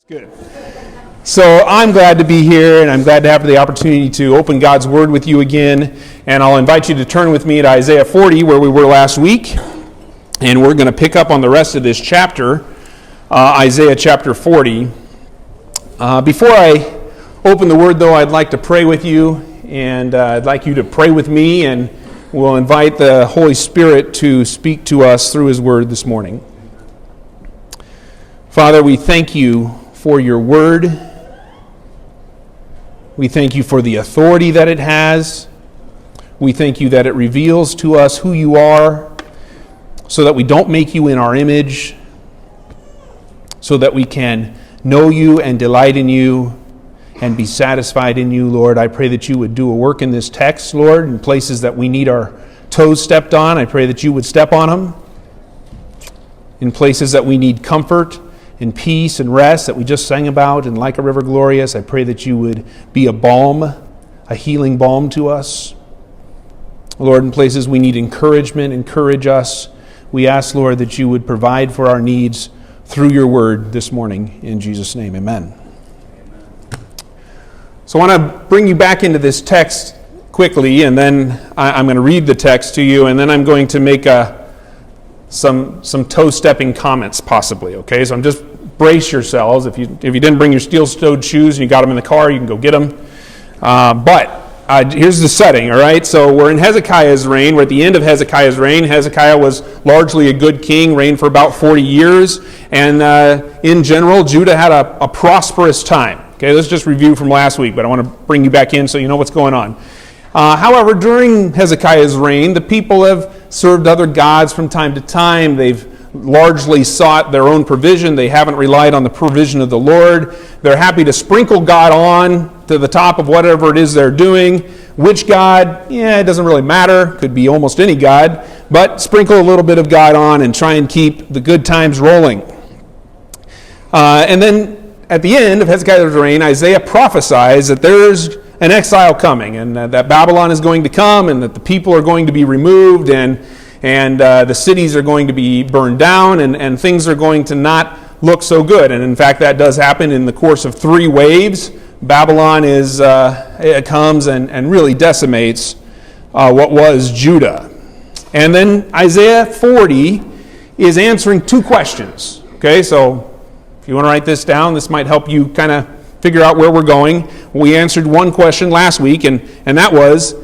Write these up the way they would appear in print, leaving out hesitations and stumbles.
Good. So I'm glad to be here, and I'm glad to have the opportunity to open God's Word with you again. And I'll invite you to turn with me to Isaiah 40, where we were last week. And we're going to pick up on the rest of this chapter, Isaiah chapter 40. Before I open the Word, though, I'd like to pray with you, and I'd like you to pray with me, and we'll invite the Holy Spirit to speak to us through His Word this morning. Father, we thank you for your word. We thank you for the authority that it has. We thank you that it reveals to us who you are so that we don't make you in our image, so that we can know you and delight in you and be satisfied in you, Lord. I pray that you would do a work in this text, Lord, in places that we need our toes stepped on. I pray that you would step on them. In places that we need comfort and peace and rest that we just sang about, and like a river glorious, I pray that you would be a balm, a healing balm to us. Lord, in places we need encouragement, encourage us. We ask, Lord, that you would provide for our needs through your word this morning. In Jesus' name, amen. So I want to bring you back into this text quickly, and then I'm going to read the text to you, and then I'm going to make some toe-stepping comments, possibly. Okay, so I'm just brace yourselves. If you didn't bring your steel-toed shoes and you got them in the car, you can go get them. But here's the setting. All right, so we're in Hezekiah's reign. We're at the end of Hezekiah's reign. Hezekiah was largely a good king, reigned for about 40 years, and in general, Judah had a prosperous time. Okay, let's just review from last week, but I want to bring you back in so you know what's going on. However, during Hezekiah's reign, the people have served other gods from time to time. They've largely sought their own provision. They haven't relied on the provision of the Lord. They're happy to sprinkle God on to the top of whatever it is they're doing. Which God? It doesn't really matter. Could be almost any God. But sprinkle a little bit of God on and try and keep the good times rolling. And then at the end of Hezekiah's reign, Isaiah prophesies that there's an exile coming, and that Babylon is going to come, and that the people are going to be removed, and the cities are going to be burned down, and things are going to not look so good. And in fact, that does happen in the course of 3 waves. Babylon it comes and really decimates what was Judah. And then Isaiah 40 is answering 2 questions. Okay, so if you want to write this down, this might help you kind of figure out where we're going. We answered one question last week, and that was,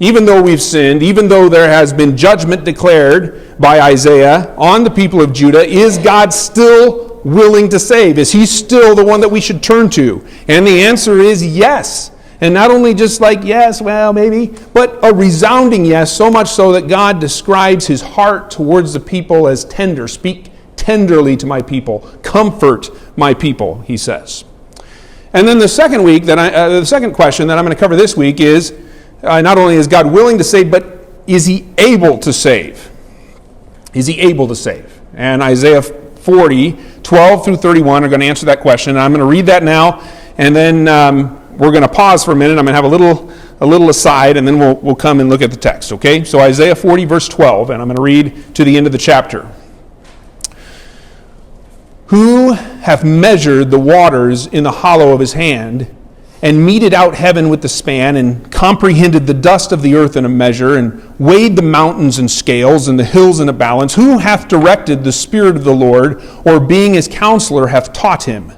even though we've sinned, even though there has been judgment declared by Isaiah on the people of Judah, is God still willing to save? Is he still the one that we should turn to? And the answer is yes. And not only just like yes, well, maybe, but a resounding yes, so much so that God describes his heart towards the people as tender. Speak tenderly to my people. Comfort my people, he says. And then the second question that I'm going to cover this week is, not only is God willing to save, but is he able to save? Is he able to save? And Isaiah 40, 12 through 31 are going to answer that question. And I'm going to read that now, and then we're going to pause for a minute. I'm going to have a little aside, and then we'll come and look at the text, okay? So Isaiah 40, verse 12, and I'm going to read to the end of the chapter. Who hath measured the waters in the hollow of his hand, and meted out heaven with the span, and comprehended the dust of the earth in a measure, and weighed the mountains in scales, and the hills in a balance? Who hath directed the Spirit of the Lord, or being his counselor hath taught him?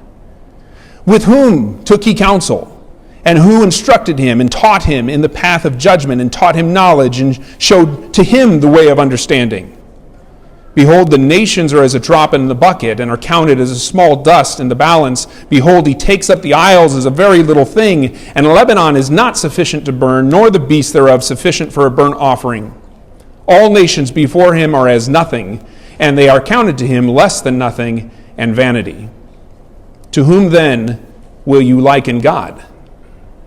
With whom took he counsel? And who instructed him, and taught him in the path of judgment, and taught him knowledge, and showed to him the way of understanding? Behold, the nations are as a drop in the bucket, and are counted as a small dust in the balance. Behold, he takes up the isles as a very little thing, and Lebanon is not sufficient to burn, nor the beasts thereof sufficient for a burnt offering. All nations before him are as nothing, and they are counted to him less than nothing and vanity. To whom then will you liken God?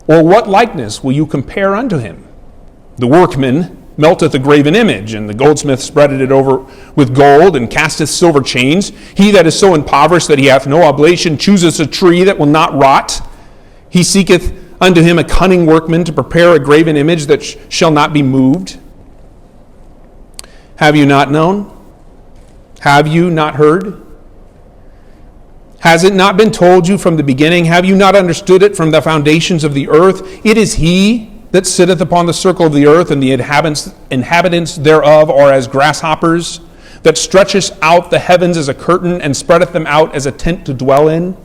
Or what likeness will you compare unto him? The workman melteth a graven image, and the goldsmith spreadeth it over with gold, and casteth silver chains. He that is so impoverished that he hath no oblation chooseth a tree that will not rot. He seeketh unto him a cunning workman to prepare a graven image that shall not be moved. Have you not known? Have you not heard? Has it not been told you from the beginning? Have you not understood it from the foundations of the earth? It is he that sitteth upon the circle of the earth, and the inhabitants thereof are as grasshoppers, that stretcheth out the heavens as a curtain, and spreadeth them out as a tent to dwell in.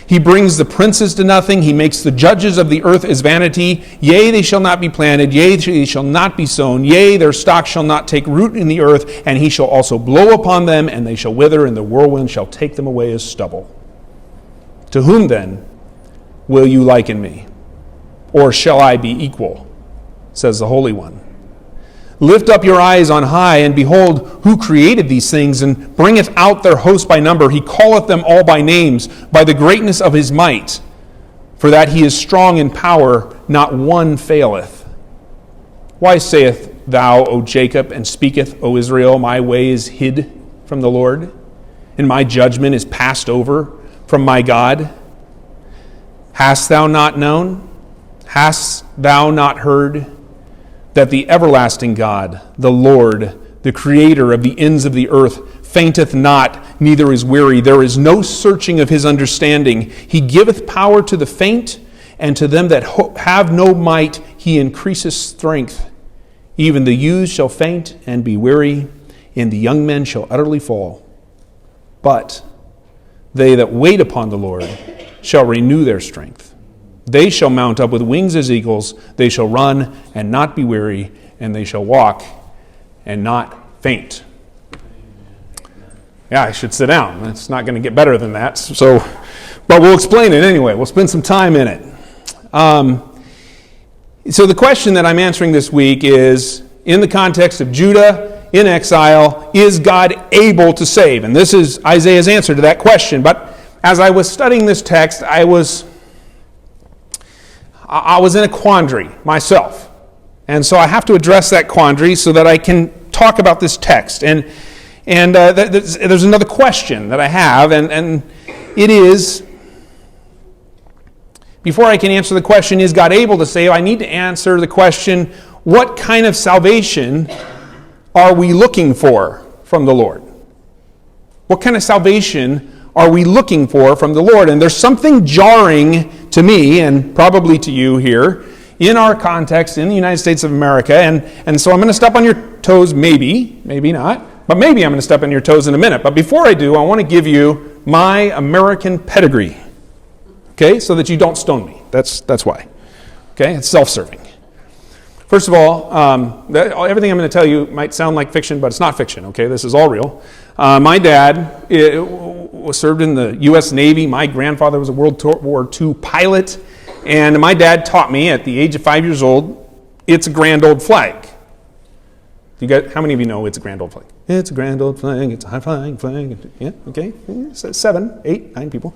He brings the princes to nothing. He makes the judges of the earth as vanity. Yea, they shall not be planted. Yea, they shall not be sown. Yea, their stock shall not take root in the earth. And he shall also blow upon them, and they shall wither, and the whirlwind shall take them away as stubble. To whom then will you liken me? Or shall I be equal? Says the Holy One. Lift up your eyes on high, and behold, who created these things, and bringeth out their host by number. He calleth them all by names, by the greatness of his might. For that he is strong in power, not one faileth. Why sayest thou, O Jacob, and speaketh, O Israel, my way is hid from the Lord, and my judgment is passed over from my God? Hast thou not known? Hast thou not heard? That the everlasting God, the Lord, the creator of the ends of the earth, fainteth not, neither is weary. There is no searching of his understanding. He giveth power to the faint, and to them that have no might he increaseth strength. Even the youths shall faint and be weary, and the young men shall utterly fall. But they that wait upon the Lord shall renew their strength. They shall mount up with wings as eagles. They shall run and not be weary, and they shall walk and not faint. Yeah, I should sit down. It's not going to get better than that. But we'll explain it anyway. We'll spend some time in it. So the question that I'm answering this week is, in the context of Judah in exile, is God able to save? And this is Isaiah's answer to that question. But as I was studying this text, I was in a quandary myself. And so I have to address that quandary so that I can talk about this text. And there's another question that I have, and it is, before I can answer the question, is God able to save, I need to answer the question, what kind of salvation are we looking for from the Lord? What kind of salvation are we looking for from the Lord? And there's something jarring to me, and probably to you here, in our context in the United States of America. And so I'm going to step on your toes, maybe not, but maybe I'm going to step on your toes in a minute. But before I do, I want to give you my American pedigree, okay, so that you don't stone me. That's why. Okay, it's self-serving. First of all, everything I'm going to tell you might sound like fiction, but it's not fiction, okay? This is all real. My dad served in the U.S. Navy. My grandfather was a World War II pilot. And my dad taught me at the age of 5 years old, it's a grand old flag. How many of you know it's a grand old flag? It's a grand old flag. It's a high-flying flag. Yeah, okay. 7, 8, 9 people.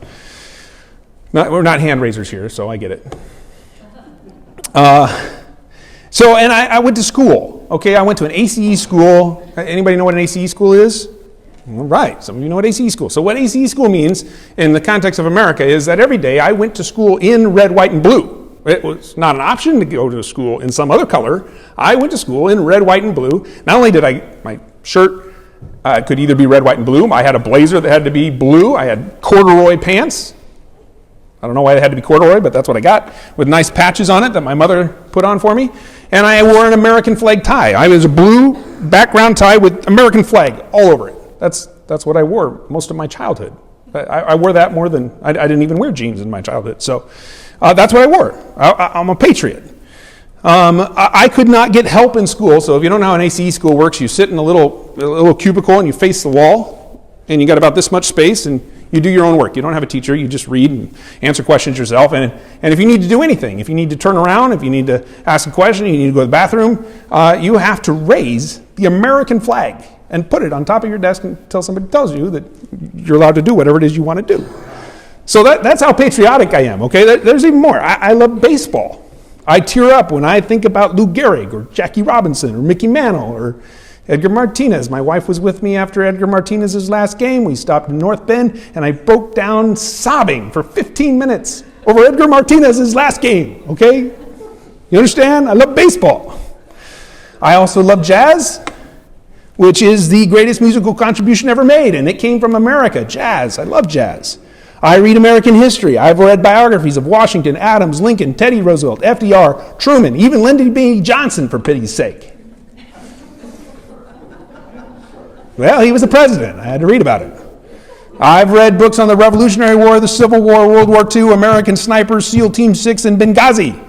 We're not hand raisers here, so I get it. And I went to school, okay? I went to an ACE school. Anybody know what an ACE school is? All right, some of you know what ACE school. So what ACE school means in the context of America is that every day I went to school in red, white, and blue. It was not an option to go to school in some other color. I went to school in red, white, and blue. Not only did my shirt could either be red, white, and blue. I had a blazer that had to be blue. I had corduroy pants. I don't know why they had to be corduroy, but that's what I got, with nice patches on it that my mother put on for me. And I wore an American flag tie. I was a blue background tie with American flag all over it. That's what I wore most of my childhood. I wore that more than, I didn't even wear jeans in my childhood. So that's what I wore. I'm a patriot. I could not get help in school. So if you don't know how an ACE school works, you sit in a little cubicle and you face the wall, and you got about this much space, and you do your own work. You don't have a teacher. You just read and answer questions yourself. And if you need to do anything, if you need to turn around, if you need to ask a question, you need to go to the bathroom, you have to raise the American flag and put it on top of your desk until somebody tells you that you're allowed to do whatever it is you want to do. So that's how patriotic I am, okay? There's even more. I love baseball. I tear up when I think about Lou Gehrig or Jackie Robinson or Mickey Mantle or Edgar Martinez. My wife was with me after Edgar Martinez's last game. We stopped in North Bend, and I broke down sobbing for 15 minutes over Edgar Martinez's last game, okay? You understand? I love baseball. I also love jazz, which is the greatest musical contribution ever made, and it came from America, jazz. I love jazz. I read American history. I've read biographies of Washington, Adams, Lincoln, Teddy Roosevelt, FDR, Truman, even Lyndon B. Johnson, for pity's sake. Well, he was the president. I had to read about it. I've read books on the Revolutionary War, the Civil War, World War II, American snipers, SEAL Team 6, and Benghazi.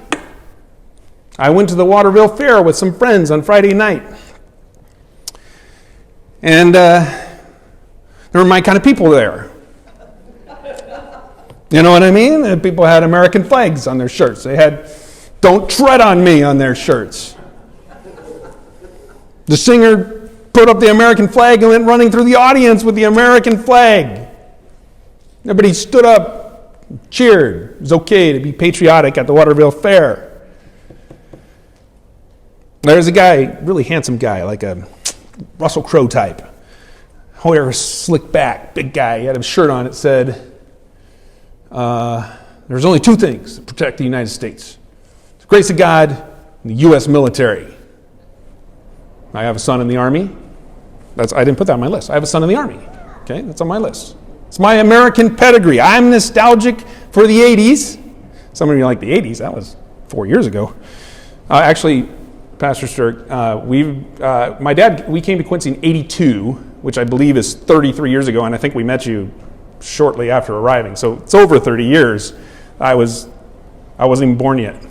I went to the Waterville Fair with some friends on Friday night. And there were my kind of people there. You know what I mean? And people had American flags on their shirts. They had "Don't Tread on Me" on their shirts. The singer put up the American flag and went running through the audience with the American flag. Everybody stood up, cheered. It was okay to be patriotic at the Waterville Fair. There's a guy, really handsome guy, like a Russell Crowe type. Hair slicked back, big guy. He had a shirt on. It said, there's only two things that protect the United States: the grace of God and the U.S. military. I have a son in the Army. I didn't put that on my list. I have a son in the Army. Okay, that's on my list. It's my American pedigree. I'm nostalgic for the 80s. Some of you like the 80s. That was 4 years ago. Actually, Pastor Sturck, my dad, we came to Quincy in 82, which I believe is 33 years ago, and I think we met you shortly after arriving. So it's over 30 years. I wasn't even born yet.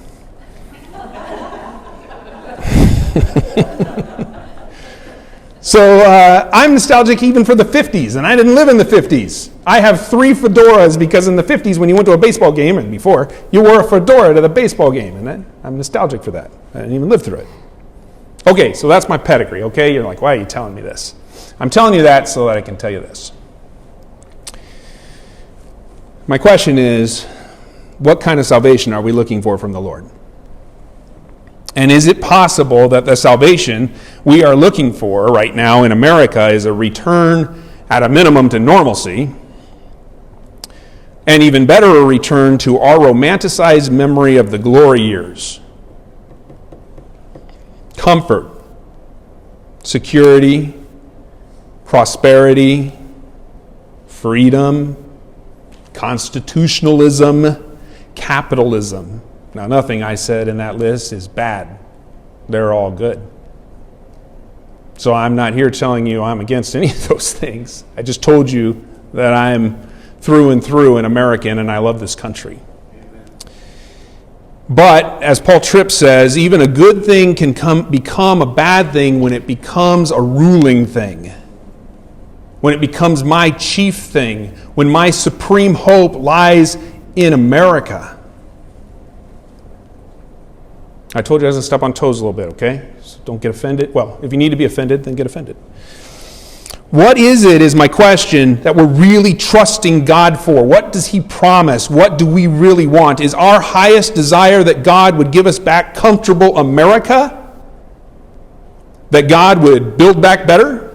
So I'm nostalgic even for the 50s, and I didn't live in the 50s. I have 3 fedoras because in the 50s, when you went to a baseball game, and before, you wore a fedora to the baseball game, and I'm nostalgic for that. I didn't even live through it. Okay, so that's my pedigree, okay? You're like, why are you telling me this? I'm telling you that so that I can tell you this. My question is, what kind of salvation are we looking for from the Lord? And is it possible that the salvation we are looking for right now in America is a return at a minimum to normalcy, and even better, a return to our romanticized memory of the glory years? Comfort, security, prosperity, freedom, constitutionalism, capitalism. Now, nothing I said in that list is bad. They're all good. So I'm not here telling you I'm against any of those things. I just told you that I'm through and through an American and I love this country. But, as Paul Tripp says, even a good thing can become a bad thing when it becomes a ruling thing. When it becomes my chief thing. When my supreme hope lies in America. I told you I was going to step on toes a little bit, okay? So don't get offended. Well, if you need to be offended, then get offended. What is my question, that we're really trusting God for? What does He promise? What do we really want? Is our highest desire that God would give us back comfortable America? That God would build back better?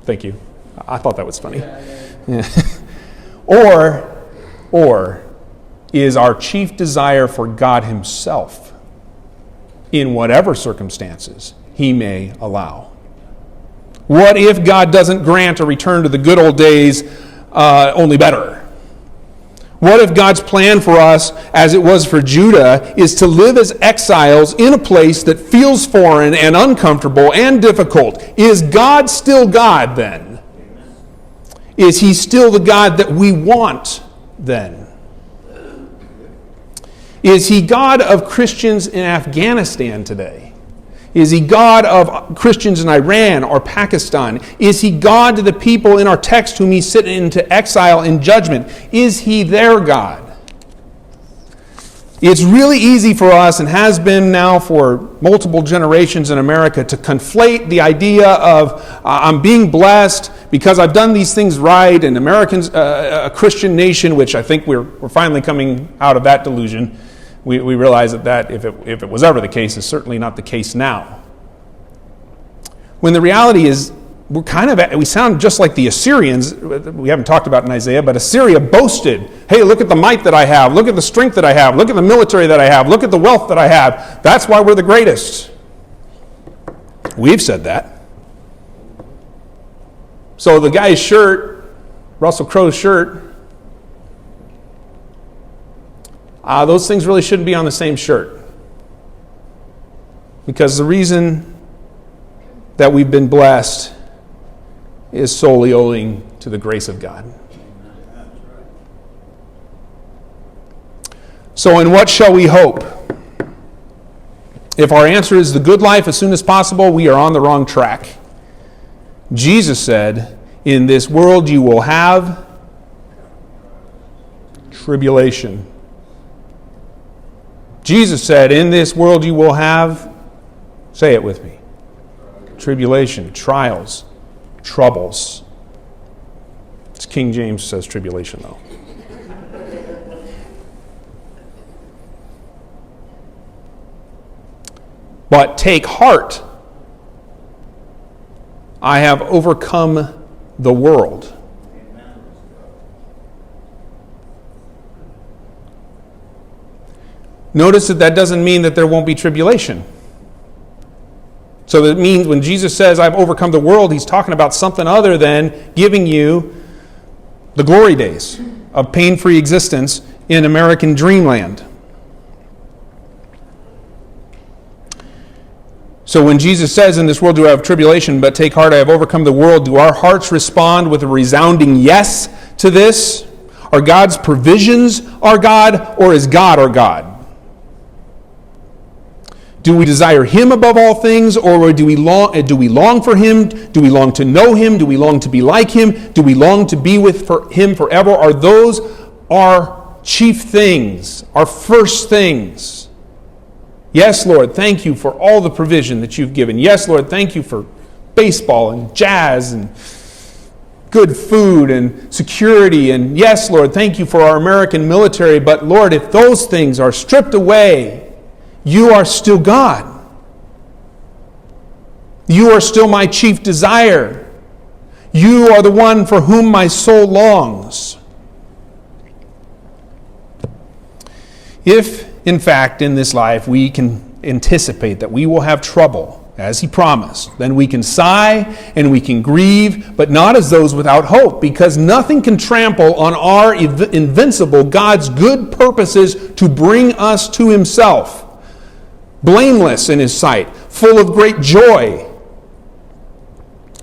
Thank you. I thought that was funny. Yeah. Or is our chief desire for God Himself, in whatever circumstances He may allow? What if God doesn't grant a return to the good old days, only better? What if God's plan for us, as it was for Judah, is to live as exiles in a place that feels foreign and uncomfortable and difficult? Is God still God then? Is He still the God that we want then? Is He God of Christians in Afghanistan today? Is He God of Christians in Iran or Pakistan? Is He God to the people in our text whom He sent into exile in judgment? Is He their God? It's really easy for us, and has been now for multiple generations in America, to conflate the idea of I'm being blessed because I've done these things right, and Americans, a Christian nation, which I think we're finally coming out of that delusion. We realize that if it was ever the case, is certainly not the case now. When the reality is, we sound just like the Assyrians. We haven't talked about in Isaiah, but Assyria boasted, hey, look at the might that I have, look at the strength that I have, look at the military that I have, look at the wealth that I have. That's why we're the greatest. We've said that. So the guy's shirt Russell Crowe's shirt. Those things really shouldn't be on the same shirt. Because the reason that we've been blessed is solely owing to the grace of God. So in what shall we hope? If our answer is the good life as soon as possible, we are on the wrong track. Jesus said, in this world you will have tribulation. Jesus said, in this world you will have, say it with me, tribulation, trials, troubles. It's King James says tribulation though. But take heart, I have overcome the world. Notice that doesn't mean that there won't be tribulation. So that means when Jesus says, I've overcome the world, he's talking about something other than giving you the glory days of pain-free existence in American dreamland. So when Jesus says, in this world do I have tribulation, but take heart, I have overcome the world, do our hearts respond with a resounding yes to this? Are God's provisions our God, or is God our God? Do we desire Him above all things, or do we long for Him? Do we long to know Him? Do we long to be like Him? Do we long to be with Him forever? Are those our chief things, our first things? Yes, Lord, thank you for all the provision that you've given. Yes, Lord, thank you for baseball and jazz and good food and security. And yes, Lord, thank you for our American military. But Lord, if those things are stripped away, you are still God. You are still my chief desire. You are the one for whom my soul longs. If, in fact, in this life we can anticipate that we will have trouble, as He promised, then we can sigh and we can grieve, but not as those without hope, because nothing can trample on our invincible God's good purposes to bring us to Himself, blameless in His sight, full of great joy.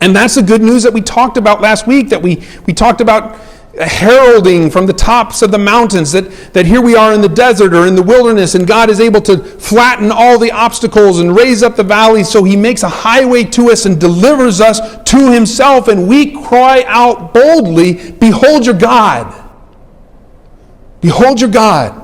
And that's the good news that we talked about last week, that we talked about heralding from the tops of the mountains, that here we are in the desert or in the wilderness, and God is able to flatten all the obstacles and raise up the valleys, so He makes a highway to us and delivers us to Himself, and we cry out boldly, behold your God. Behold your God.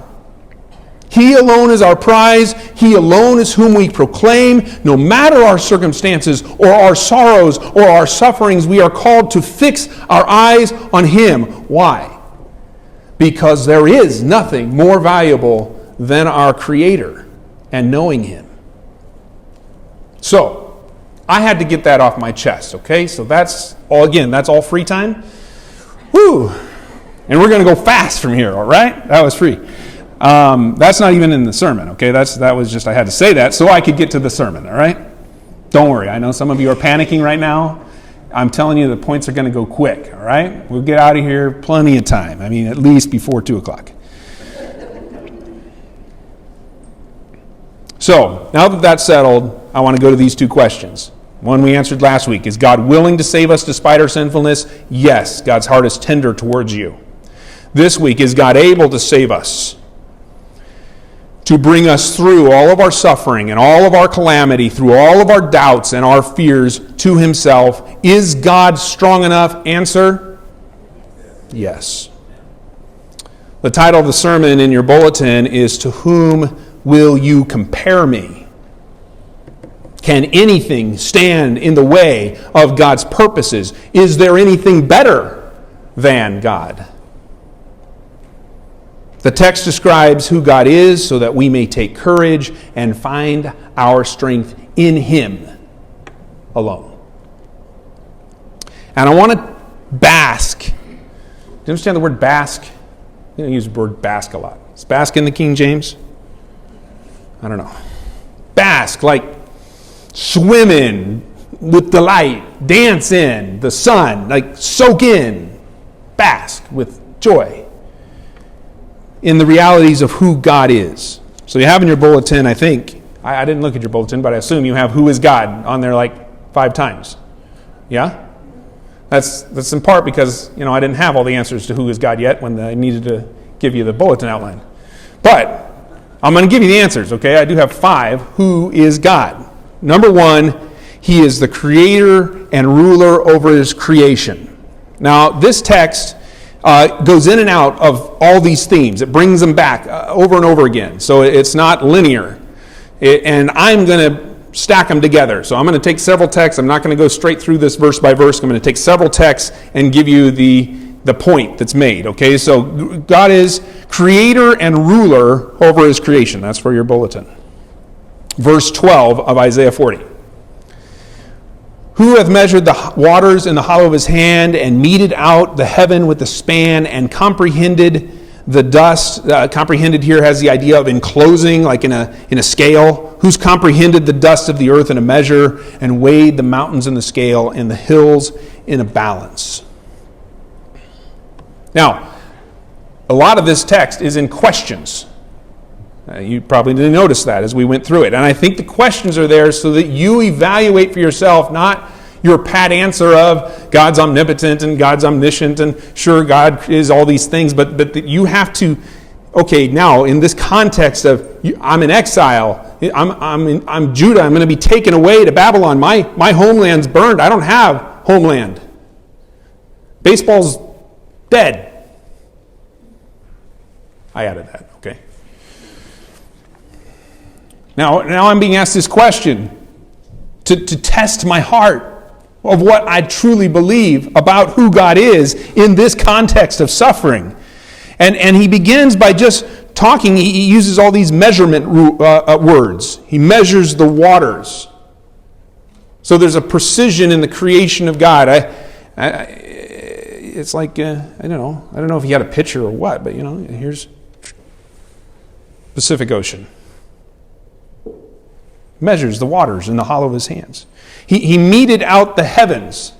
He alone is our prize. He alone is whom we proclaim. No matter our circumstances or our sorrows or our sufferings, we are called to fix our eyes on Him. Why? Because there is nothing more valuable than our Creator and knowing Him. So, I had to get that off my chest, okay? So that's all free time. Woo! And we're going to go fast from here, all right? That was free. That's not even in the sermon, okay? That was just, I had to say that so I could get to the sermon, all right? Don't worry, I know some of you are panicking right now. I'm telling you the points are going to go quick, all right? We'll get out of here plenty of time. I mean, at least before 2 o'clock. So, now that that's settled, I want to go to these two questions. One we answered last week. Is God willing to save us despite our sinfulness? Yes, God's heart is tender towards you. This week, is God able to save us? To bring us through all of our suffering and all of our calamity, through all of our doubts and our fears to Himself. Is God strong enough? Answer, yes. The title of the sermon in your bulletin is, To Whom Will You Compare Me? Can anything stand in the way of God's purposes? Is there anything better than God? The text describes who God is so that we may take courage and find our strength in Him alone. And I want to bask. Do you understand the word bask? You don't use the word bask a lot. Is bask in the King James? I don't know. Bask, like swim in with delight, dance in the sun, like soak in. bask with joy in the realities of who God is. So you have in your bulletin, I think, I didn't look at your bulletin, but I assume you have who is God on there like 5 times. Yeah? That's in part because, I didn't have all the answers to who is God yet when I needed to give you the bulletin outline. But I'm going to give you the answers, okay? I do have 5. Who is God? Number 1, he is the creator and ruler over his creation. Now, this text goes in and out of all these themes. It brings them back over and over again. So it's not linear. And I'm going to stack them together. So I'm going to take several texts. I'm not going to go straight through this verse by verse. I'm going to take several texts and give you the point that's made. Okay, so God is creator and ruler over his creation. That's for your bulletin. Verse 12 of Isaiah 40. Who hath measured the waters in the hollow of his hand, and meted out the heaven with the span, and comprehended the dust? Comprehended here has the idea of enclosing, like in a scale. Who's comprehended the dust of the earth in a measure, and weighed the mountains in the scale, and the hills in a balance? Now, a lot of this text is in questions. You probably didn't notice that as we went through it. And I think the questions are there so that you evaluate for yourself, not your pat answer of God's omnipotent and God's omniscient and sure, God is all these things, but that you have to, okay, now in this context of I'm in exile, I'm Judah, I'm going to be taken away to Babylon, my homeland's burned, I don't have homeland. Baseball's dead. I added that, okay. Now I'm being asked this question to test my heart of what I truly believe about who God is in this context of suffering. And he begins by just talking. He uses all these measurement words. He measures the waters. So there's a precision in the creation of God. It's like, I don't know if he had a picture or what, but here's Pacific Ocean. Measures the waters in the hollow of his hands. He meted out the heavens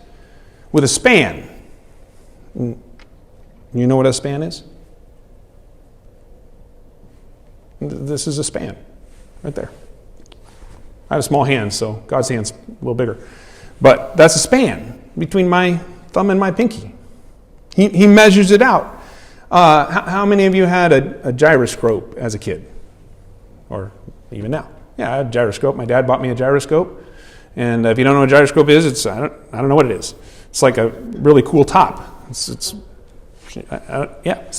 with a span. You know what a span is? This is a span right there. I have small hands, so God's hand's a little bigger. But that's a span between my thumb and my pinky. He measures it out. How many of you had a gyroscope as a kid? Or even now? Yeah, I had a gyroscope. My dad bought me a gyroscope. And if you don't know what a gyroscope is, I don't know what it is. It's like a really cool top. It's a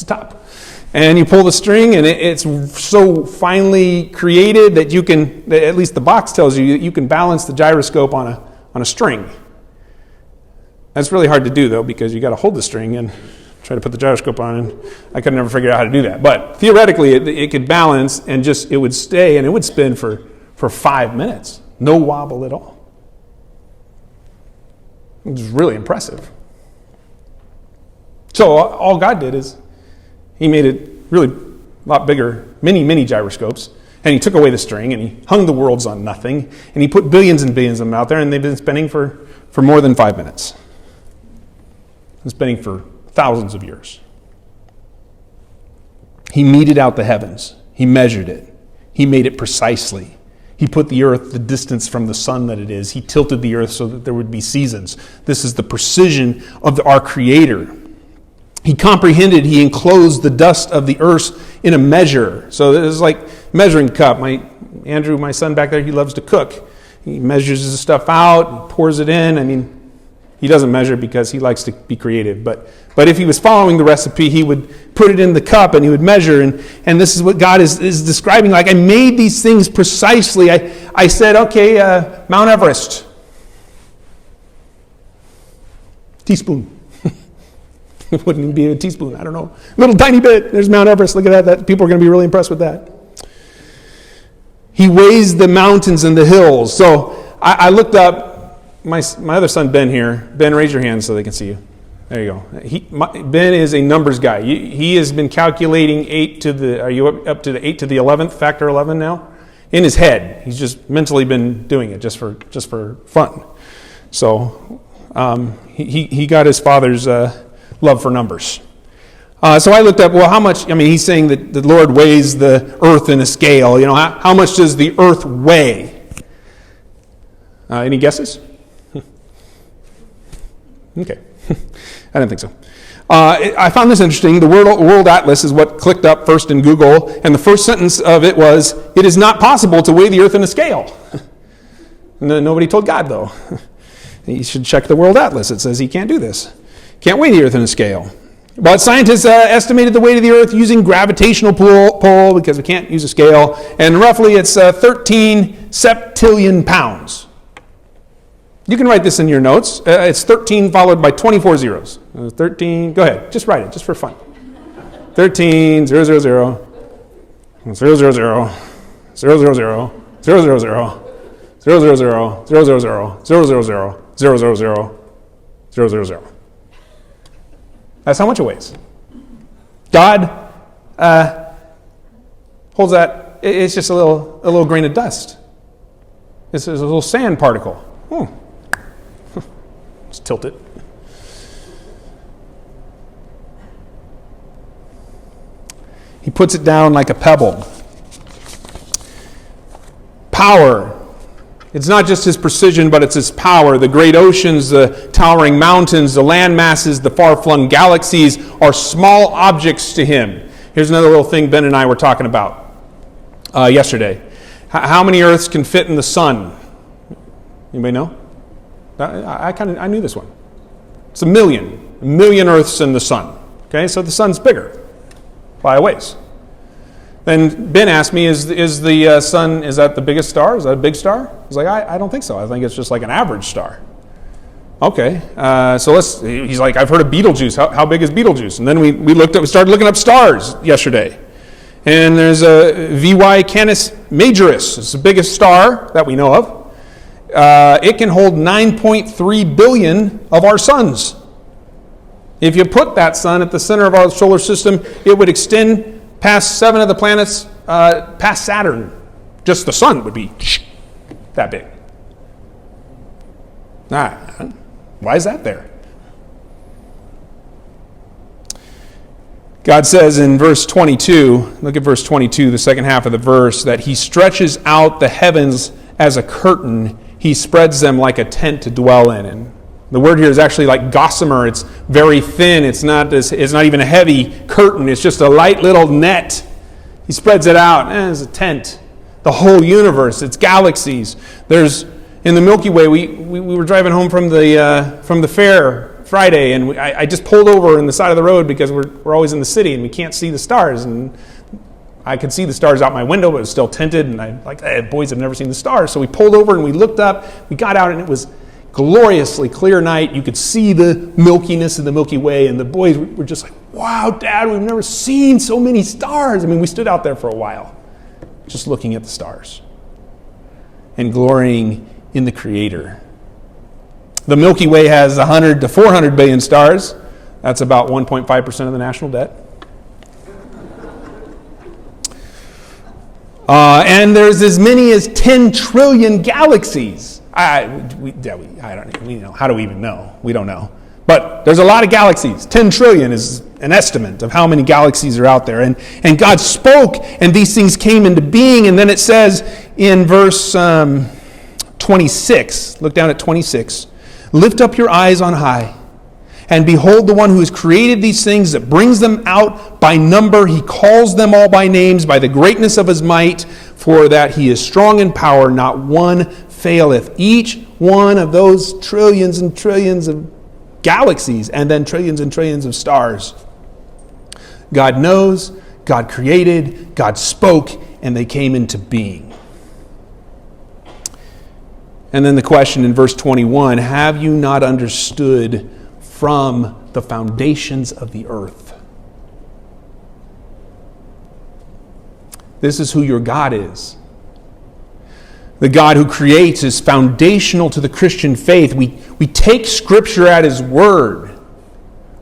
top. And you pull the string, and it's so finely created that you can, at least the box tells you, that you can balance the gyroscope on a string. That's really hard to do, though, because you got to hold the string and try to put the gyroscope on, and I could never figure out how to do that. But theoretically, it could balance, and it would stay, and it would spin for 5 minutes. No wobble at all. It was really impressive. So all God did is he made it really a lot bigger, many gyroscopes, and he took away the string, and he hung the worlds on nothing, and he put billions and billions of them out there, and they've been spinning for more than 5 minutes. Been spinning for thousands of years. He meted out the heavens. He measured it. He made it precisely. He put the earth the distance from the sun that it is. He tilted the earth so that there would be seasons. This is the precision of our Creator. He comprehended, he enclosed the dust of the earth in a measure. So it is like measuring cup. Andrew, my son back there, he loves to cook. He measures his stuff out, he pours it in. He doesn't measure because he likes to be creative. But if he was following the recipe, he would put it in the cup and he would measure. And this is what God is describing. Like, I made these things precisely. I said, okay, Mount Everest. Teaspoon. It wouldn't even be a teaspoon. I don't know. Little tiny bit. There's Mount Everest. Look at that. People are going to be really impressed with that. He weighs the mountains and the hills. So I looked up. My other son, Ben, here. Ben, raise your hand so they can see you. There you go. Ben is a numbers guy. He has been calculating are you up to the 8 to the 11th, factor 11 now? In his head. He's just mentally been doing it just for fun. So he got his father's love for numbers. So I looked up, well, how much, he's saying that the Lord weighs the earth in a scale. How much does the earth weigh? Any guesses? Okay. I didn't think so. I found this interesting. The World Atlas is what clicked up first in Google, and the first sentence of it was, "It is not possible to weigh the earth in a scale." Nobody told God, though. You should check the World Atlas. It says he can't do this. Can't weigh the earth in a scale. But scientists estimated the weight of the earth using gravitational pull, because we can't use a scale, and roughly it's 13 septillion pounds. You can write this in your notes. It's 13 followed by 24 zeros. 13, go ahead, just write it, just for fun. 13, 000, 000, 000, 000, 000, 000, 000, 000, 000. That's how much it weighs. God holds that. It's just a little grain of dust. It's a little sand particle. Just tilt it. He puts it down like a pebble. Power. It's not just his precision, but it's his power. The great oceans, the towering mountains, the land masses, the far-flung galaxies are small objects to him. Here's another little thing Ben and I were talking about yesterday. How many Earths can fit in the sun? Anybody know? I knew this one. It's a million Earths in the sun. Okay, so the sun's bigger by a ways. Then Ben asked me, is the sun, is that the biggest star? Is that a big star? I was like, I don't think so. I think it's just like an average star. Okay, so he's like, I've heard of Betelgeuse. How big is Betelgeuse? And then we started looking up stars yesterday. And there's a VY Canis Majoris. It's the biggest star that we know of. It can hold 9.3 billion of our suns. If you put that sun at the center of our solar system, it would extend past 7 of the planets, past Saturn. Just the sun would be that big. Why is that there? God says in verse 22, look at verse 22, the second half of the verse, that he stretches out the heavens as a curtain. He spreads them like a tent to dwell in. And the word here is actually like gossamer. It's very thin. It's not even a heavy curtain. It's just a light little net. He spreads it out as a tent. The whole universe, its galaxies. There's in the Milky Way. We were driving home from the fair Friday, and I just pulled over in the side of the road because we're always in the city and we can't see the stars. And I could see the stars out my window, but it was still tinted. And I'm like, boys have never seen the stars. So we pulled over and we looked up. We got out, and it was gloriously clear night. You could see the milkiness of the Milky Way, and the boys were just like, wow, Dad, we've never seen so many stars. We stood out there for a while just looking at the stars and glorying in the Creator. The Milky Way has 100 to 400 billion stars. That's about 1.5% of the national debt. And there's as many as 10 trillion galaxies. How do we even know? We don't know. But there's a lot of galaxies. 10 trillion is an estimate of how many galaxies are out there. And God spoke, and these things came into being. And then it says in verse 26, look down at 26, lift up your eyes on high, and behold the one who has created these things, that brings them out by number. He calls them all by names, by the greatness of his might, for that he is strong in power, not one faileth. Each one of those trillions and trillions of galaxies, and then trillions and trillions of stars. God knows, God created, God spoke, and they came into being. And then the question in verse 21, have you not understood from the foundations of the earth? This is who your God is. The God who creates is foundational to the Christian faith. We take Scripture at His word.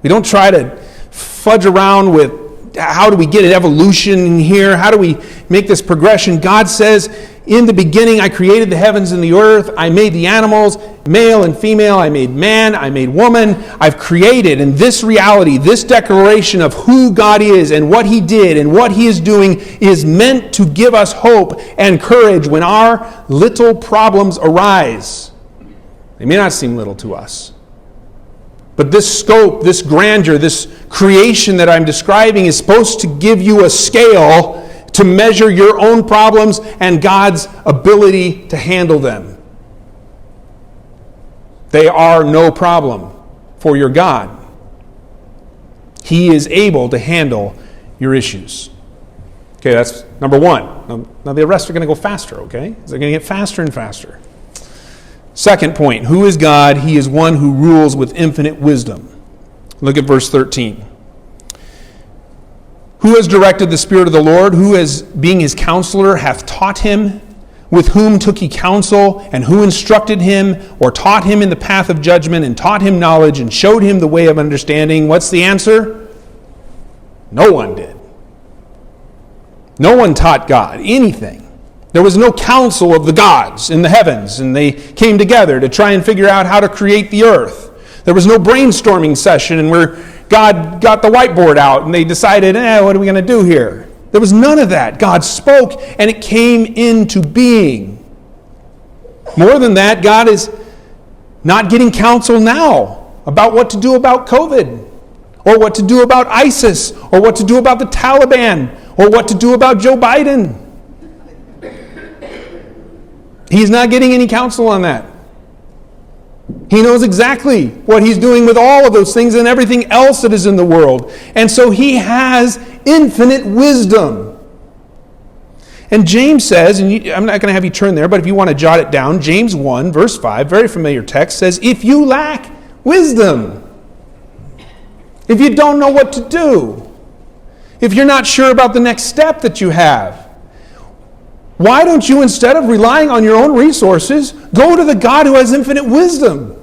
We don't try to fudge around with how do we get an evolution in here? How do we make this progression? God says in the beginning I created the heavens and the earth. I made the animals, male and female. I made man, I made woman. I've created. And this reality, this declaration of who God is and what he did and what he is doing is meant to give us hope and courage when our little problems arise. They may not seem little to us. But this scope, this grandeur, this creation that I'm describing is supposed to give you a scale to measure your own problems and God's ability to handle them. They are no problem for your God. He is able to handle your issues. Okay, that's number one. Now the rest are going to go faster, okay? They're going to get faster and faster. Second point, who is God? He is one who rules with infinite wisdom. Look at verse 13. Who has directed the Spirit of the Lord? Who, as being his counselor, hath taught him? With whom took he counsel? And who instructed him, or taught him in the path of judgment, and taught him knowledge, and showed him the way of understanding? What's the answer? No one did. No one taught God anything. There was no council of the gods in the heavens, and they came together to try and figure out how to create the earth. There was no brainstorming session where God got the whiteboard out and they decided, what are we going to do here? There was none of that. God spoke and it came into being. More than that, God is not getting counsel now about what to do about COVID, or what to do about ISIS, or what to do about the Taliban, or what to do about Joe Biden. He's not getting any counsel on that. He knows exactly what he's doing with all of those things and everything else that is in the world. And so he has infinite wisdom. And James says, and I'm not going to have you turn there, but if you want to jot it down, James 1, verse 5, very familiar text, says, if you lack wisdom, if you don't know what to do, if you're not sure about the next step that you have, why don't you, instead of relying on your own resources, go to the God who has infinite wisdom?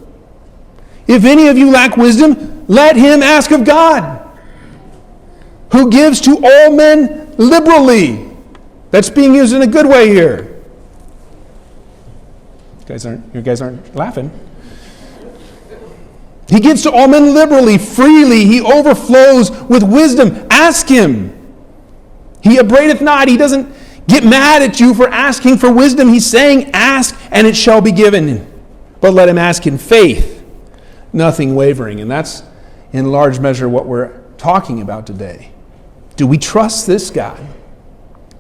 If any of you lack wisdom, let him ask of God, who gives to all men liberally. That's being used in a good way here. You guys aren't laughing. He gives to all men liberally, freely. He overflows with wisdom. Ask him. He upbraideth not. He doesn't get mad at you for asking for wisdom. He's saying, ask and it shall be given. But let him ask in faith, nothing wavering. And that's in large measure what we're talking about today. Do we trust this God?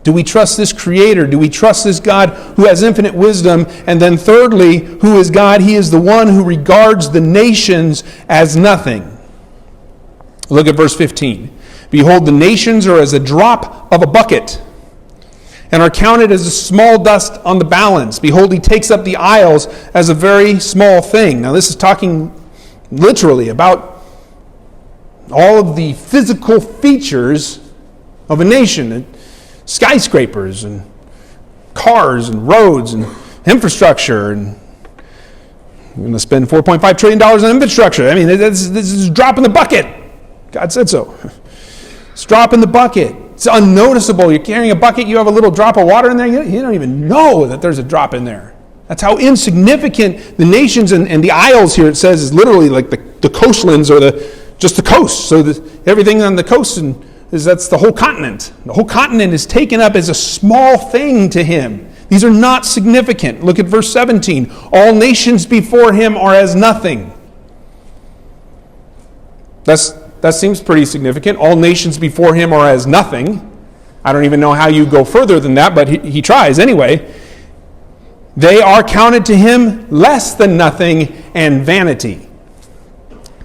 Do we trust this Creator? Do we trust this God who has infinite wisdom? And then thirdly, who is God? He is the one who regards the nations as nothing. Look at verse 15. Behold, the nations are as a drop of a bucket, and are counted as a small dust on the balance. Behold, he takes up the isles as a very small thing. Now this is talking literally about all of the physical features of a nation. Skyscrapers and cars and roads and infrastructure. And we're going to spend $4.5 trillion on infrastructure. I mean, this is a drop in the bucket. God said so. It's a drop in the bucket. It's unnoticeable. You're carrying a bucket, you have a little drop of water in there, you don't even know that there's a drop in there. That's how insignificant the nations and the isles here, it says, is literally like the coastlands or just the coast. So everything on the coast that's the whole continent. The whole continent is taken up as a small thing to him. These are not significant. Look at verse 17. All nations before him are as nothing. That seems pretty significant. All nations before him are as nothing. I don't even know how you go further than that, but he tries anyway. They are counted to him less than nothing and vanity.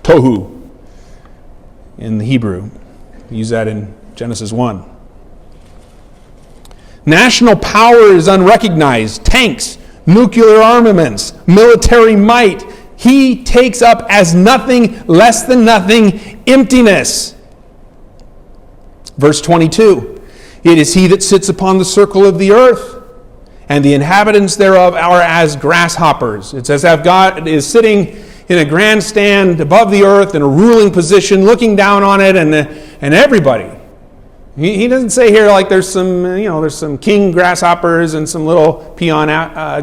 Tohu in the Hebrew. We use that in Genesis 1. National power is unrecognized. Tanks, nuclear armaments, military might. He takes up as nothing, less than nothing, emptiness. Verse 22. It is he that sits upon the circle of the earth, and the inhabitants thereof are as grasshoppers. It's as if God is sitting in a grandstand above the earth in a ruling position, looking down on it, and everybody He doesn't say here like there's some king grasshoppers and some little peon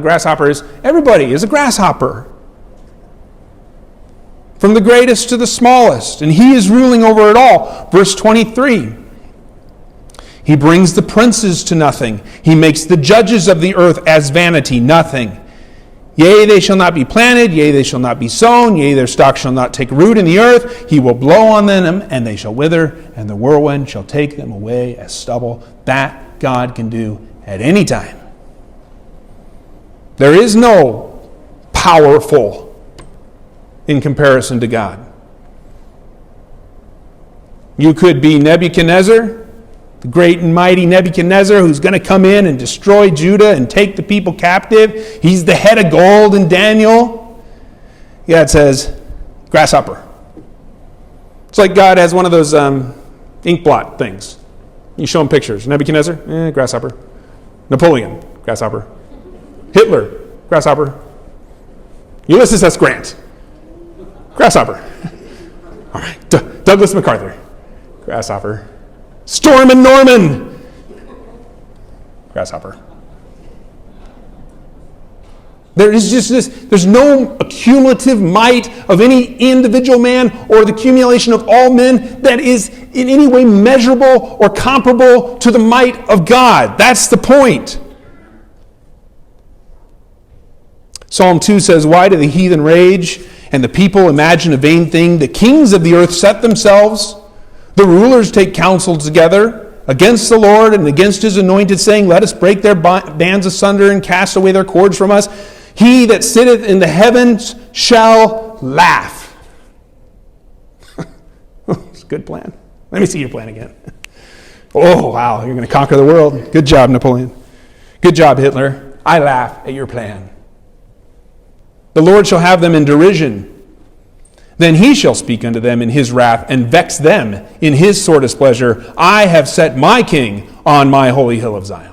grasshoppers. Everybody is a grasshopper. From the greatest to the smallest. And he is ruling over it all. Verse 23. He brings the princes to nothing. He makes the judges of the earth as vanity, nothing. Yea, they shall not be planted. Yea, they shall not be sown. Yea, their stock shall not take root in the earth. He will blow on them, and they shall wither, and the whirlwind shall take them away as stubble. That God can do at any time. There is no powerful in comparison to God. You could be Nebuchadnezzar, the great and mighty Nebuchadnezzar, who's going to come in and destroy Judah and take the people captive. He's the head of gold in Daniel. Yeah, it says grasshopper. It's like God has one of those ink blot things. You show him pictures. Nebuchadnezzar, grasshopper. Napoleon, grasshopper. Hitler, grasshopper. Ulysses S. Grant, grasshopper. All right, Douglas MacArthur, grasshopper. Stormin' Norman, grasshopper. There is just this, there's no accumulative might of any individual man or the accumulation of all men that is in any way measurable or comparable to the might of God. That's the point. Psalm 2 says, why do the heathen rage and the people imagine a vain thing? The kings of the earth set themselves. The rulers take counsel together against the Lord and against his anointed, saying, let us break their bands asunder and cast away their cords from us. He that sitteth in the heavens shall laugh. It's a good plan. Let me see your plan again. Oh, wow, you're going to conquer the world. Good job, Napoleon. Good job, Hitler. I laugh at your plan. The Lord shall have them in derision. Then he shall speak unto them in his wrath, and vex them in his sore displeasure. I have set my king on my holy hill of Zion.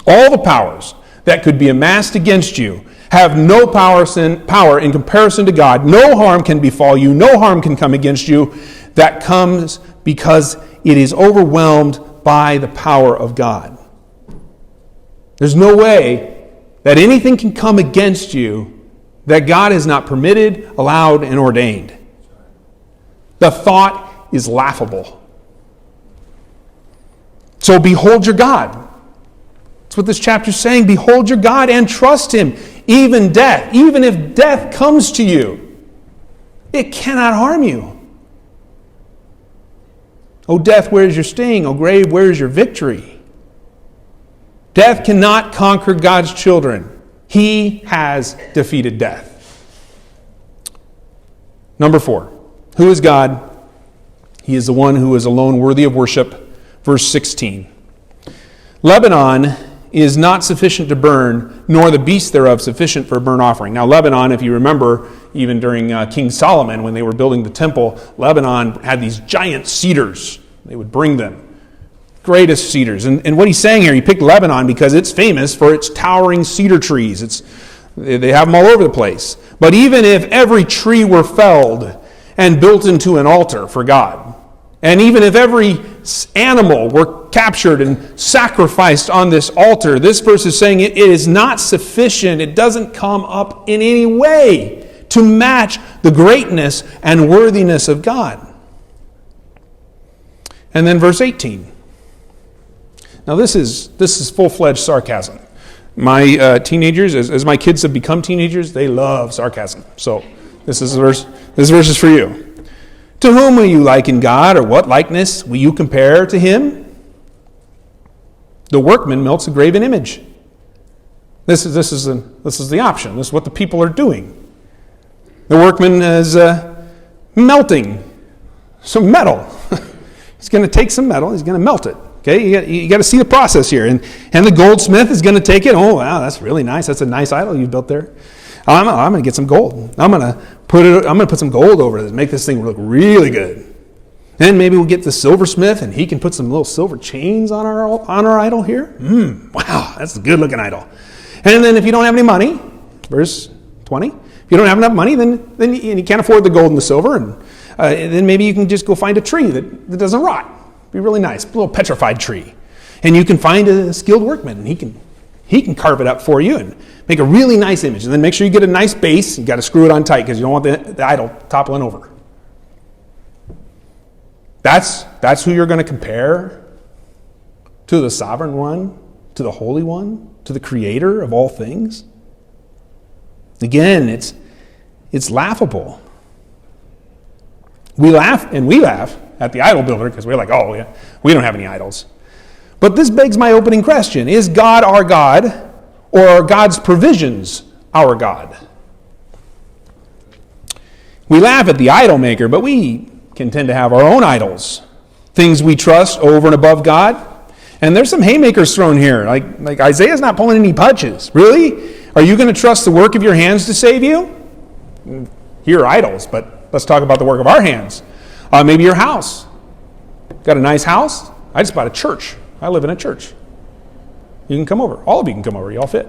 All the powers that could be amassed against you have no power in comparison to God. No harm can befall you. No harm can come against you. That comes because it is overwhelmed by the power of God. There's no way that anything can come against you that God has not permitted, allowed, and ordained. The thought is laughable. So behold your God. That's what this chapter is saying. Behold your God and trust him. Even death, even if death comes to you, it cannot harm you. O death, where is your sting? O grave, where is your victory? Death cannot conquer God's children. He has defeated death. Number 4, who is God? He is the one who is alone worthy of worship. Verse 16. Lebanon is not sufficient to burn, nor the beasts thereof sufficient for a burnt offering. Now Lebanon, if you remember, even during King Solomon, when they were building the temple, Lebanon had these giant cedars. They would bring them. Greatest cedars. And what he's saying here, he picked Lebanon because it's famous for its towering cedar trees. They have them all over the place. But even if every tree were felled and built into an altar for God, and even if every animal were captured and sacrificed on this altar, this verse is saying it is not sufficient. It doesn't come up in any way to match the greatness and worthiness of God. And then verse 18. Now this is full-fledged sarcasm. My teenagers, as my kids have become teenagers, they love sarcasm. So this verse is for you. To whom will you liken God, or what likeness will you compare to him? The workman melts a graven image. This is the option. This is what the people are doing. The workman is melting some metal. He's going to take some metal. He's going to melt it. Okay, you got to see the process here. And the goldsmith is going to take it. Oh, wow, that's really nice. That's a nice idol you've built there. I'm going to get some gold. I'm going to put some gold over it, make this thing look really good. Then maybe we'll get the silversmith, and he can put some little silver chains on our idol here. Wow, that's a good looking idol. And then if you don't have any money, verse 20, if you don't have enough money, then you can't afford the gold and the silver, and then maybe you can just go find a tree that doesn't rot. Be really nice, a little petrified tree. And you can find a skilled workman, and he can carve it up for you and make a really nice image. And then make sure you get a nice base. You got to screw it on tight because you don't want the idol toppling over. That's who you're going to compare to the sovereign one, to the Holy One, to the Creator of all things. Again, it's laughable. We laugh at the idol builder because we're like, oh yeah, we don't have any idols. But this begs my opening question. Is God our God, or are God's provisions our God? We laugh at the idol maker, but we can tend to have our own idols, things we trust over and above God. And there's some haymakers thrown here. Like Isaiah's not pulling any punches. Really? Are you going to trust the work of your hands to save you? Here are idols, but let's talk about the work of our hands. Maybe your house. Got a nice house? I just bought a church. I live in a church. You can come over. All of you can come over. You all fit.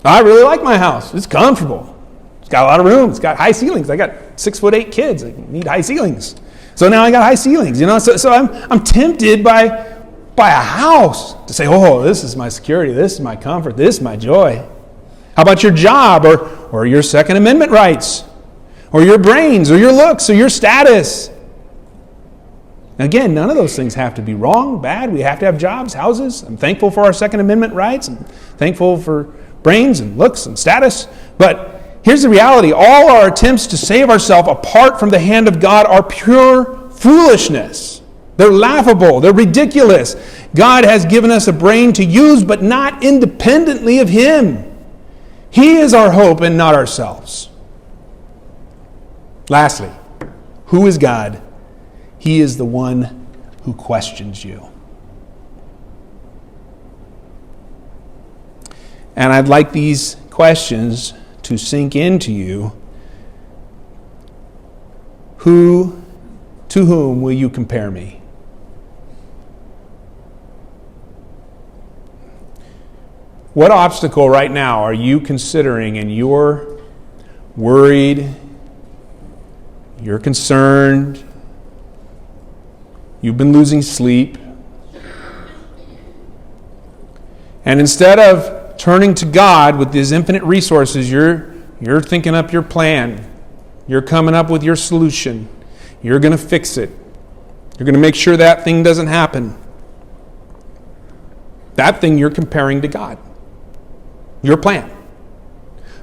I really like my house. It's comfortable. It's got a lot of room. It's got high ceilings. I got 6'8" kids. I need high ceilings. So now I got high ceilings. So I'm tempted by a house to say, oh, this is my security. This is my comfort. This is my joy. How about your job or your Second Amendment rights? Or your brains, or your looks, or your status? Again, none of those things have to be wrong, bad. We have to have jobs, houses. I'm thankful for our Second Amendment rights. I'm thankful for brains and looks and status. But here's the reality. All our attempts to save ourselves apart from the hand of God are pure foolishness. They're laughable. They're ridiculous. God has given us a brain to use, but not independently of Him. He is our hope and not ourselves. Lastly, who is God? He is the one who questions you. And I'd like these questions to sink into you. To whom will you compare me? What obstacle right now are you considering and you're worried, you're concerned, you've been losing sleep, and instead of turning to God with His infinite resources, you're thinking up your plan. You're coming up with your solution. You're going to fix it. You're going to make sure that thing doesn't happen. That thing you're comparing to God. Your plan.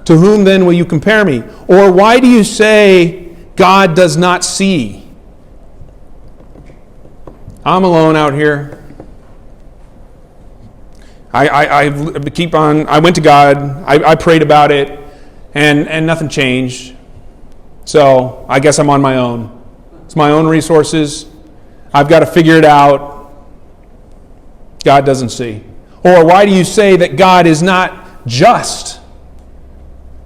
To whom then will you compare me? Or why do you say God does not see? I'm alone out here. I went to God. I prayed about it, and nothing changed. So I guess I'm on my own. It's my own resources. I've got to figure it out. God doesn't see. Or why do you say that God is not just?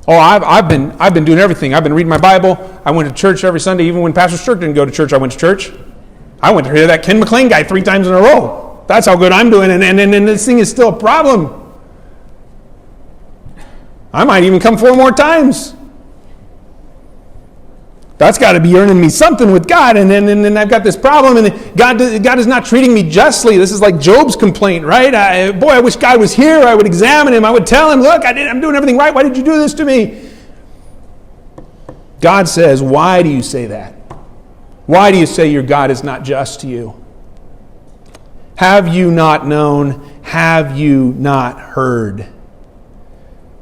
Oh, I've been doing everything. I've been reading my Bible. I went to church every Sunday. Even when Pastor Sturck didn't go to church, I went to church. I went to hear that Ken McLean guy 3 times in a row. That's how good I'm doing. And this thing is still a problem. I might even come 4 more times. That's got to be earning me something with God. And then I've got this problem, and God is not treating me justly. This is like Job's complaint, right? I wish God was here. I would examine him. I would tell him, look, I'm doing everything right. Why did you do this to me? God says, why do you say that? Why do you say your God is not just to you? Have you not known? Have you not heard?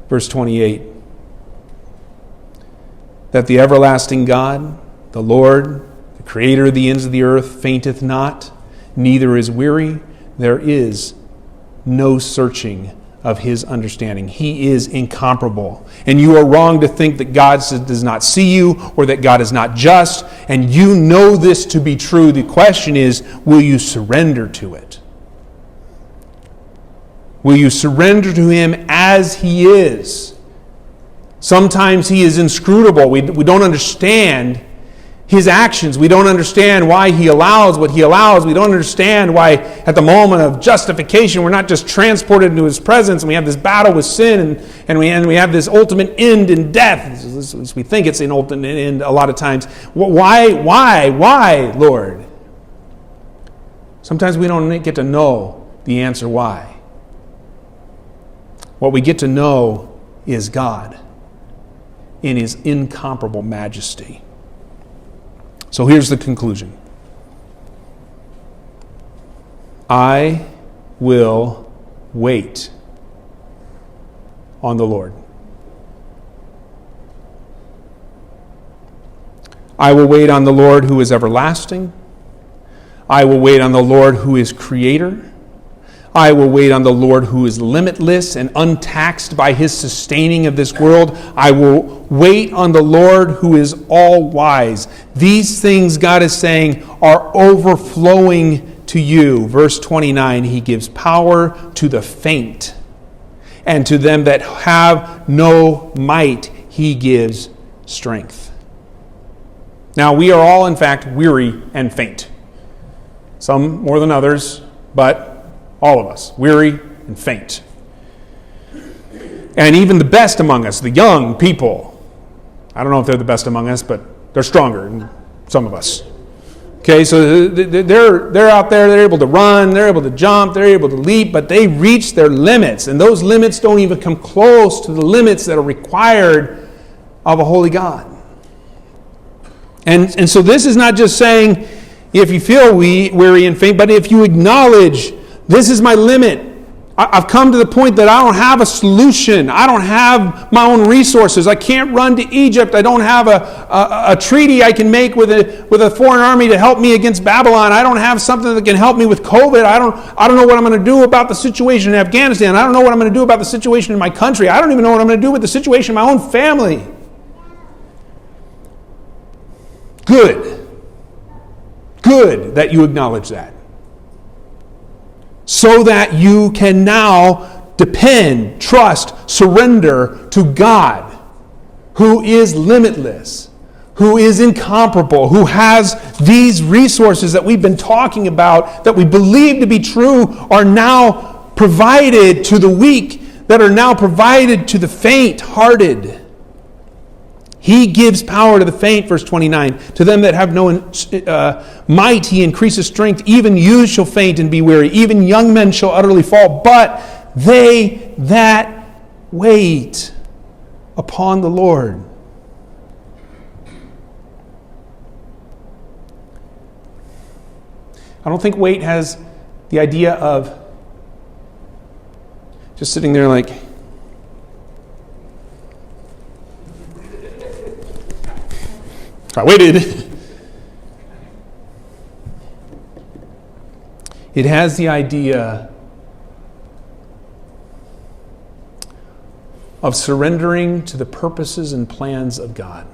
Verse 28. That the everlasting God, the Lord, the Creator of the ends of the earth, fainteth not, neither is weary. There is no searching of His understanding. He is incomparable. And you are wrong to think that God does not see you or that God is not just. And you know this to be true. The question is, will you surrender to it? Will you surrender to Him as He is? Sometimes He is inscrutable. We don't understand his actions. We don't understand why he allows what he allows. We don't understand why at the moment of justification we're not just transported into his presence and we have this battle with sin and we have this ultimate end in death. As we think it's an ultimate end a lot of times. Why, Lord? Sometimes we don't get to know the answer why. What we get to know is God in his incomparable majesty. So here's the conclusion. I will wait on the Lord. I will wait on the Lord who is everlasting. I will wait on the Lord who is creator. I will wait on the Lord who is limitless and untaxed by his sustaining of this world. I will wait on the Lord who is all wise. These things, God is saying, are overflowing to you. Verse 29, he gives power to the faint, and to them that have no might, he gives strength. Now, we are all, in fact, weary and faint. Some more than others, but all of us, weary and faint. And even the best among us, the young people, I don't know if they're the best among us, but they're stronger than some of us. Okay, so they're out there, they're able to run, they're able to jump, they're able to leap, but they reach their limits, and those limits don't even come close to the limits that are required of a holy God. And so this is not just saying, if you feel weary and faint, but if you acknowledge, this is my limit. I've come to the point that I don't have a solution. I don't have my own resources. I can't run to Egypt. I don't have a treaty I can make with a foreign army to help me against Babylon. I don't have something that can help me with COVID. I don't know what I'm going to do about the situation in Afghanistan. I don't know what I'm going to do about the situation in my country. I don't even know what I'm going to do with the situation in my own family. Good that you acknowledge that. So that you can now depend, trust, surrender to God, who is limitless, who is incomparable, who has these resources that we've been talking about, that we believe to be true, are now provided to the weak, that are now provided to the faint-hearted. He gives power to the faint, verse 29. To them that have no might, he increases strength. Even youths shall faint and be weary. Even young men shall utterly fall. But they that wait upon the Lord. I don't think wait has the idea of just sitting there like, I waited. It has the idea of surrendering to the purposes and plans of God.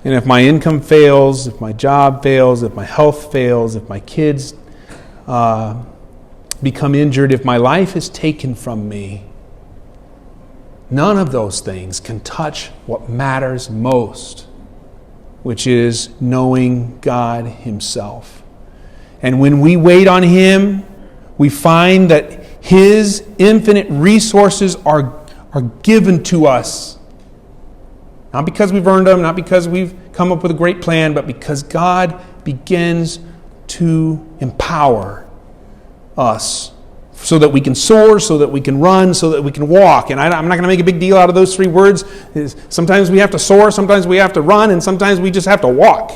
And if my income fails, if my job fails, if my health fails, if my kids become injured, if my life is taken from me, none of those things can touch what matters most, which is knowing God himself. And when we wait on him, we find that his infinite resources are given to us. Not because we've earned them, not because we've come up with a great plan, but because God begins to empower us so that we can soar, so that we can run, so that we can walk. And I'm not going to make a big deal out of those three words. Sometimes we have to soar, sometimes we have to run, and sometimes we just have to walk.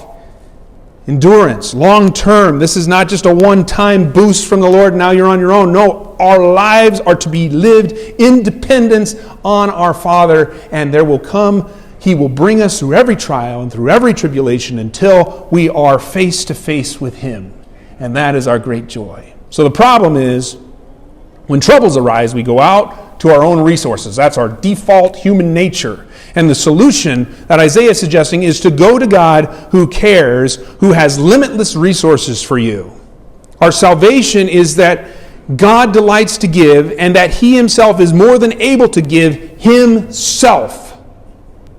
Endurance, long term. This is not just a one-time boost from the Lord, now you're on your own. No, our lives are to be lived in dependence on our Father, and there will come, he will bring us through every trial and through every tribulation until we are face to face with him. And that is our great joy. So the problem is, when troubles arise, we go out to our own resources. That's our default human nature. And the solution that Isaiah is suggesting is to go to God who cares, who has limitless resources for you. Our salvation is that God delights to give, and that he himself is more than able to give himself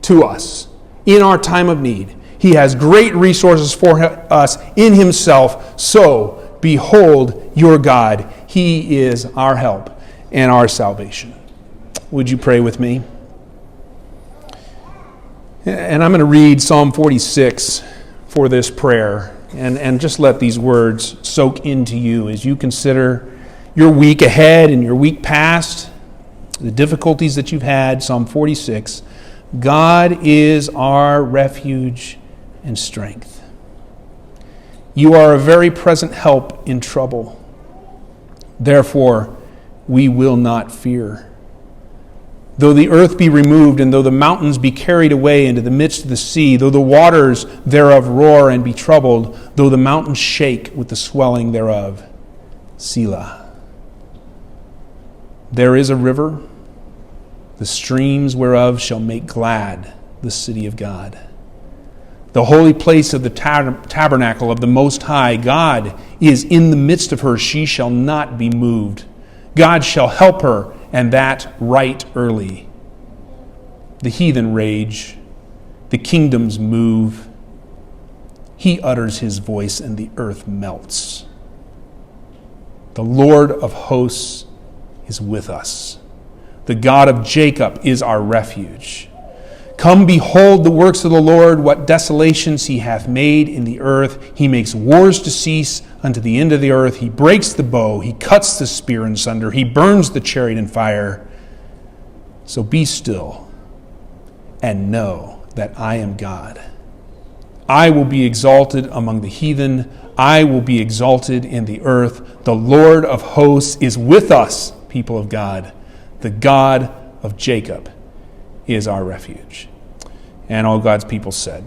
to us in our time of need. He has great resources for us in himself. So, behold your God. He is our help and our salvation. Would you pray with me? And I'm going to read Psalm 46 for this prayer. And just let these words soak into you as you consider your week ahead and your week past, the difficulties that you've had. Psalm 46. God is our refuge and strength. You are a very present help in trouble. Therefore, we will not fear. Though the earth be removed, and though the mountains be carried away into the midst of the sea, though the waters thereof roar and be troubled, though the mountains shake with the swelling thereof. Selah. There is a river, the streams whereof shall make glad the city of God. The holy place of the tabernacle of the Most High. God is in the midst of her. She shall not be moved. God shall help her, and that right early. The heathen rage, the kingdoms move. He utters his voice, and the earth melts. The Lord of hosts is with us. The God of Jacob is our refuge. Come, behold the works of the Lord, what desolations he hath made in the earth. He makes wars to cease unto the end of the earth. He breaks the bow. He cuts the spear in sunder. He burns the chariot in fire. So be still and know that I am God. I will be exalted among the heathen. I will be exalted in the earth. The Lord of hosts is with us, people of God. The God of Jacob is our refuge. And all God's people said,